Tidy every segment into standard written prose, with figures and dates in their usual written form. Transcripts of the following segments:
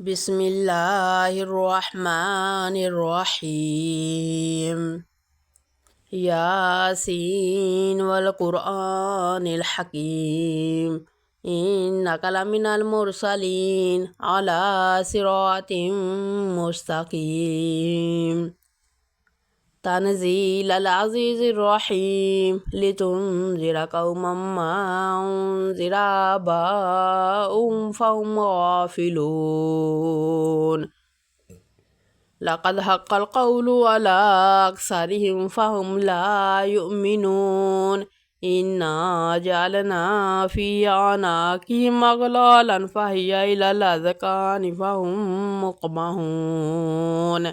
بسم الله الرحمن الرحيم ياسين والقرآن الحكيم إنك لمن المرسلين على صراط مستقيم تنزيل العزيز الرحيم لتنذر قوما ما أنذر آباؤهم فهم غافلون لقد حق القول على أكثرهم فهم لا يؤمنون إنا جعلنا في أعناقهم أغلالا فهي إلى الأذقان فهم مقمحون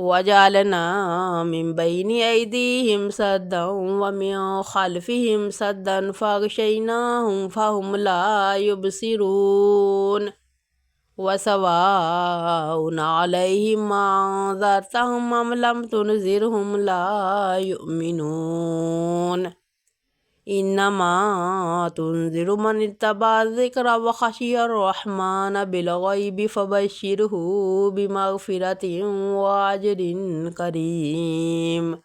وجعلنا من بين أيديهم سدا ومن خلفهم سدا فأغشيناهم فهم لا يبصرون وسواء عليهم أنذرتهم أم لم تنذرهم لا يؤمنون إنما تنذر من اتبع الذكر وخشي الرحمن بالغيب فبشره بمغفرة وأجر كريم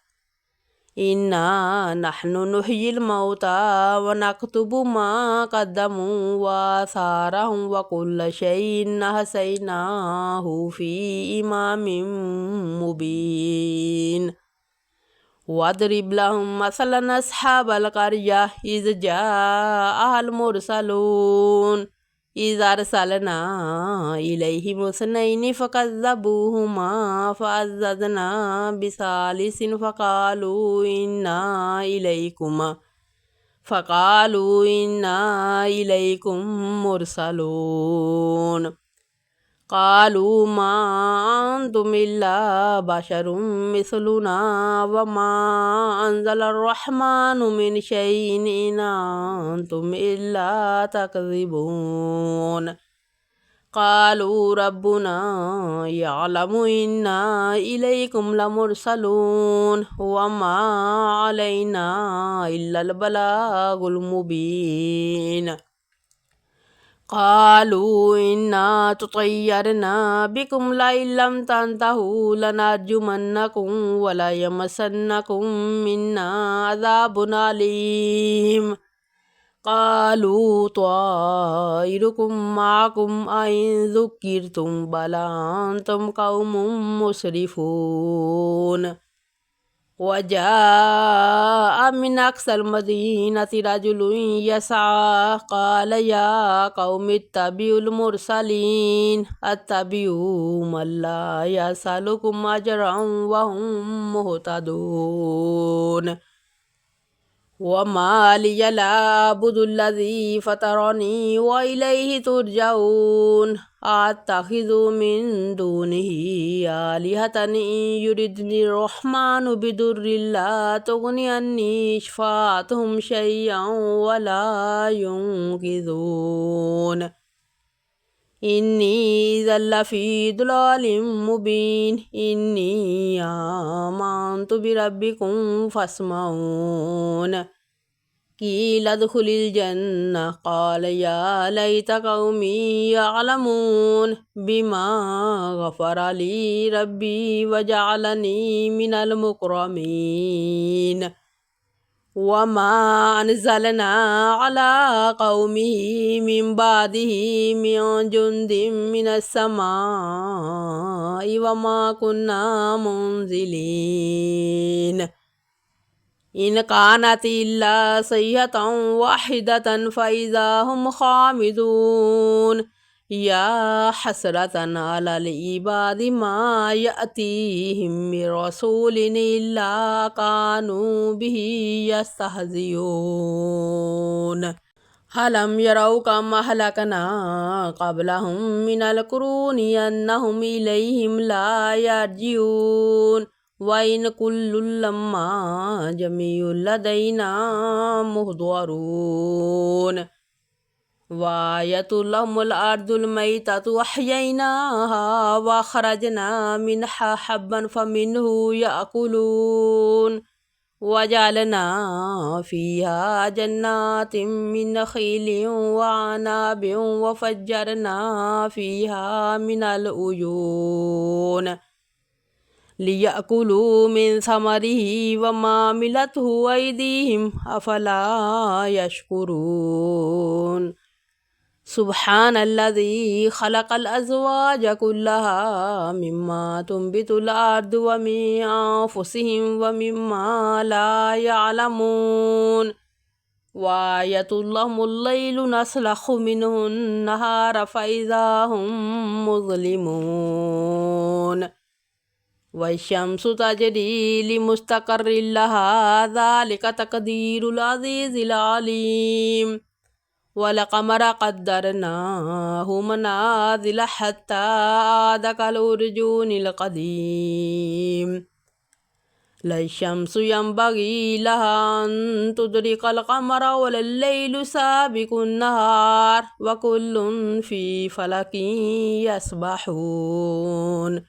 إنا نحن نحيي الموتى ونكتب ما قدموا وآثارهم وكل شيء أحصيناه في إمام مبين واضرب لهم مثلا أصحاب القرية إذ جاءها المرسلون إذ أرسلنا إليهم اثنين فكذبوهما فعززنا بثالث فقالوا إنا إليكم مرسلون قالوا ما أنتم إلا بشر مثلنا وما أنزل الرحمن من شيء إن أنتم إلا تكذبون قالوا ربنا يعلم إنا إليكم لمرسلون وما علينا إلا البلاغ المبين قالوا إنا تطيرنا بكم لئن لم تنتهوا لنرجمنكم وليمسنكم منا عذاب أليم قالوا طائركم معكم أئن ذكرتم بل أنتم قوم مسرفون وجاء من أقصى المدينة رجل يسعى قال يا قوم اتبعوا المرسلين اتبعوا من لا يسألكم أجرا وهم مهتدون وما لي لا أعبد الذي فطرني وإليه ترجعون أتخذ من دونه آلهة إن يردني الرحمن بضر لا تغني عني شفاعتهم شيئا ولا ينقذون إني إذا لفي ضلال مبين إني آمنت بربكم فاسمعون قيل ادخل الجنة قال يا ليت قومي يعلمون بما غفر لي ربي وجعلني من المكرمين وما أنزلنا على قومه من بعده من جند من السماء وما كنا منزلين إن كانت إلا صيحة واحدة فإذا هم خامدون يا حسرة على العباد ما يأتيهم من رسول إلا كانوا به يستهزئون ألم يروا كم أهلكنا قبلهم من القرون أنهم إليهم لا يرجعون وإن كل لما جميع لدينا محضرون وآية لهم الأرض الميتة أحييناها وأخرجنا منها حبا فمنه يأكلون وجعلنا فيها جنات من نخيل وعناب وفجرنا فيها من العيون ليأكلوا من ثمره وما عملته أيديهم أفلا يشكرون سبحان الذي خلق الأزواج كلها مما تنبت الأرض ومن أنفسهم ومما لا يعلمون وآية لهم الليل نسلخ منه النهار فإذا هم مظلمون والشمس تجري لمستقر لها ذلك تقدير العزيز العليم والقمر قدرناه منازل حتى عاد كالأرجون القديم لا الشمس ينبغي لها أن تدرك القمر ولا الليل سابق النهار وكل في فلك يسبحون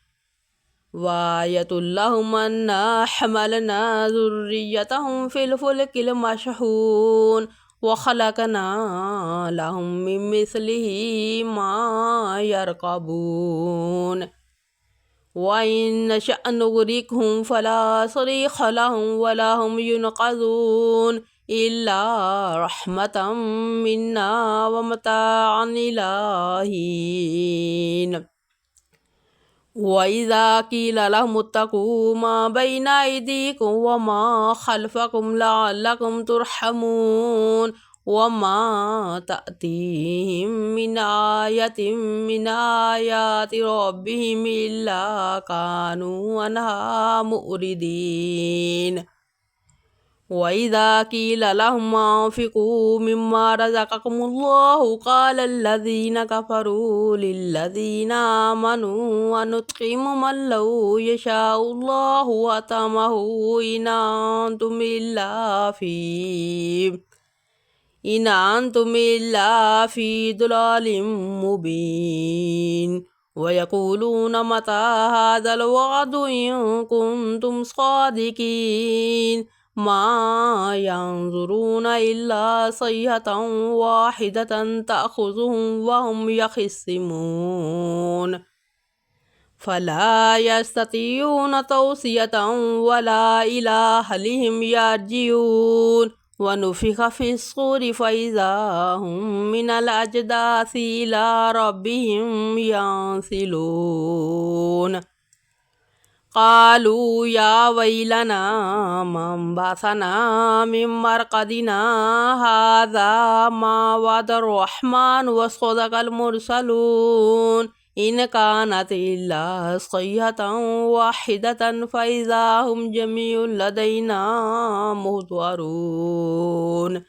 وآية لهم أنا حملنا ذريتهم في الفلك المشحون وخلقنا لهم من مثله ما يركبون وإن نشأ نغرقهم فلا صريخ لهم ولا هم ينقذون إلا رحمة منا ومتاعا إلى حين وإذا قيل لهم اتقوا ما بين أيديكم وما خلفكم لعلكم ترحمون وما تأتيهم من آية من آيات ربهم إلا كانوا عنها مؤردين وإذا قيل لهم أنفقوا مما رزقكم الله قال الذين كفروا للذين آمنوا ونطعم من لو يشاء الله أطعمه إن أنتم إلا في ضلال مبين ويقولون متى هذا الوعد إن كنتم صادقين ما ينظرون إلا صيحة واحدة تأخذهم وهم يخصمون فلا يستطيعون توصية ولا إلى أهلهم يرجعون ونفخ في الصور فإذا هم من الأجداث إلى ربهم ينسلون قالوا يا ويلنا من بعثنا من مرقدنا هذا ما وعد الرحمن وصدق المرسلون إن كانت إلا صيحة واحدة فإذا هم جميع لدينا محضرون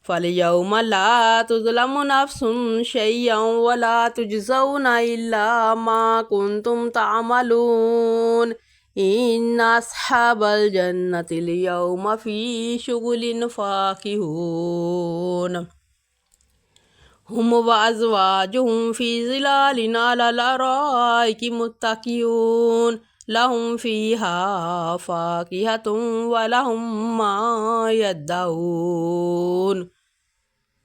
فاليوم لا تظلم نفس شيئا ولا تجزون إلا ما كنتم تعملون إن أصحاب الجنة اليوم في شغل فاكهون هم وأزواجهم في ظلال على الأرائك متكئون لهم فيها فاكهة ولهم ما يدعون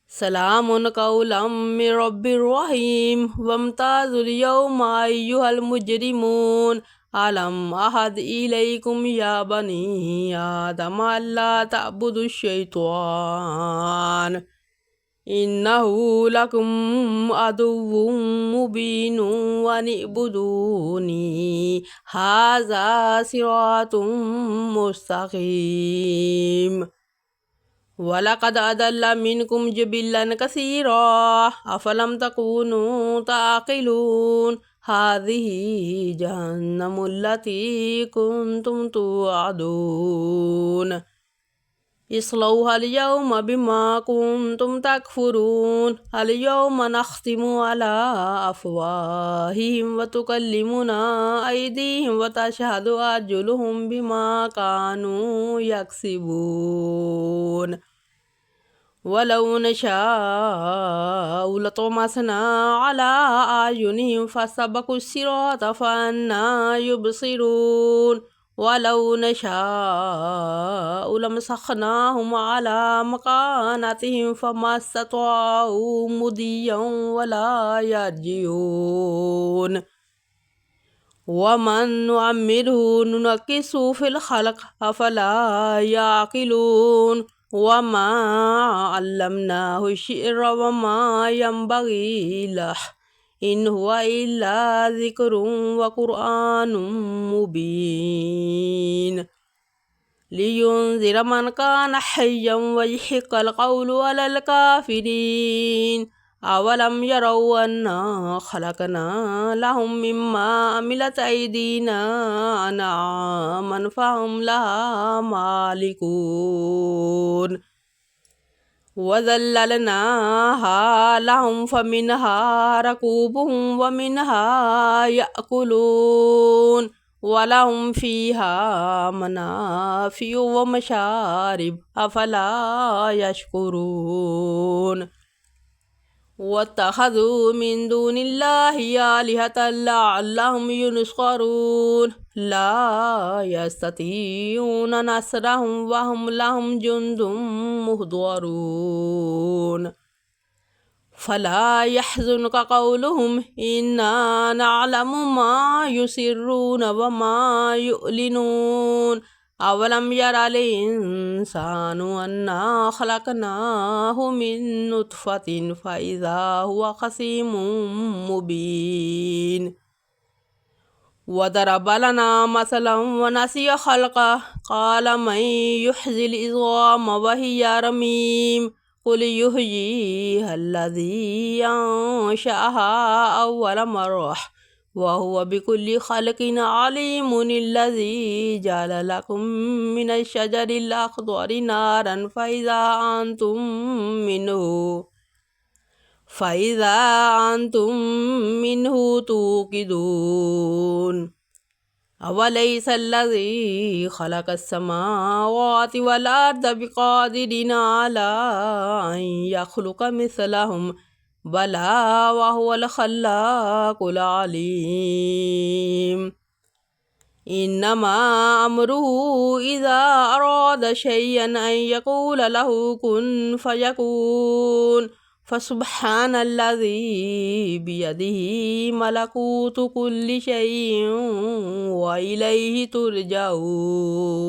سلام قولا من رب رحيم وامتازوا اليوم أيها المجرمون ألم أعهد إليكم يا بني آدم ألا تعبدوا الشيطان إنه لكم عدو مبين وأن اعبدوني هذا صراط مستقيم ولقد أضل منكم جبلا كثيرا أفلم تكونوا تعقلون هذه جهنم التي كنتم توعدون اصلوها اليوم بما كنتم تكفرون اليوم نختم على أفواههم وتكلمنا أيديهم وتشهد أرجلهم بما كانوا يكسبون ولو نشاء لطمسنا على أعينهم فاستبقوا الصراط فأنى يبصرون ولو نشاء لمسخناهم على مكانتهم فما استطاعوا مضيا ولا يرجعون ومن نعمره ننكسه في الخلق أفلا يعقلون وما علمناه الشعر وما ينبغي له إن هو إلا ذكر وقرآن مبين لينذر من كان حيا ويحق القول على الكافرين أولم يروا أنا خلقنا لهم مما عملت أيدينا أنعاما فهم لها مالكون وذللناها لهم فمنها ركوبهم ومنها يأكلون ولهم فيها منافع ومشارب أفلا يشكرون واتخذوا من دون الله آلهة لعلهم ينصرون لا يستطيعون نصرهم وهم لهم جند مهضرون فلا يحزنك قولهم إنا نعلم ما يسرون وما يعلنون أولم ير الإنسان أنا خلقناه من نطفة فإذا هو خصيم مبين وضرب لنا مثلا ونسي خلقه قال من يحيي العظام وهي رميم قل يحييها الذي أنشأها أول مرة وهو بكل خلق عليم الذي جعل لكم من الشجر الأخضر نارا فإذا أنتم منه توقدون أوليس الذي خلق السماوات والأرض بقادر على أن يخلق مثلهم بلى وهو الخلاق العليم إنما أمره إذا أراد شيئا أن يقول له كن فيكون فسبحان الذي بيده ملكوت كل شيء وإليه ترجعون